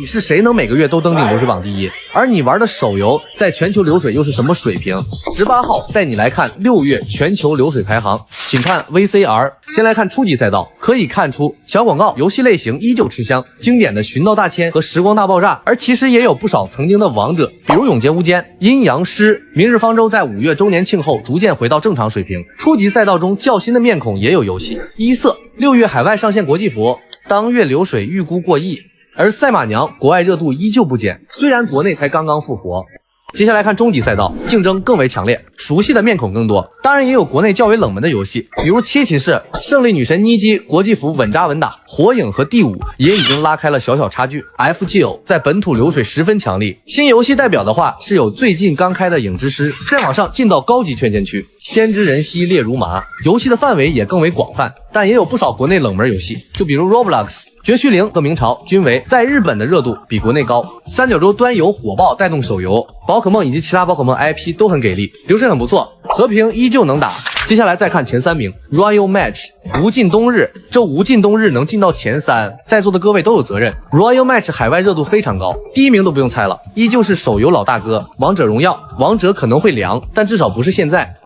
底是谁能每个月都登顶流水榜第一？而你玩的手游在全球流水又是什么水平？18号带你来看6月全球流水排行，请看 VCR。先来看初级赛道，可以看出小广告游戏类型依旧吃香，经典的寻道大千和时光大爆炸，而其实也有不少曾经的王者，比如永劫无间、阴阳师、明日方舟在5月周年庆后逐渐回到正常水平。初级赛道中较新的面孔也有游戏，一色6月海外上线国际服，当月流水预估过亿。而赛马娘国外热度依旧不减，虽然国内才刚刚复活。接下来看终极赛道，竞争更为强烈，熟悉的面孔更多，当然也有国内较为冷门的游戏，比如七骑士、胜利女神妮姬国际服稳扎稳打，火影和第5也已经拉开了小小差距。FGO 在本土流水十分强力，新游戏代表的话是有最近刚开的影之师，再往上进到高级圈钱区，先知人兮烈如麻，游戏的范围也更为广泛，但也有不少国内冷门游戏，就比如 Roblox、绝区零和明朝均为在日本的热度比国内高。39周端游火爆带动手游，宝可梦以及其他宝可梦 IP 都很给力，流水很不错，和平依旧能打。接下来再看前3名 Royal Match 无尽冬日，这无尽冬日能进到前3，在座的各位都有责任。Royal Match 海外热度非常高，第1名都不用猜了，依旧是手游老大哥王者荣耀。王者可能会凉，但至少不是现在。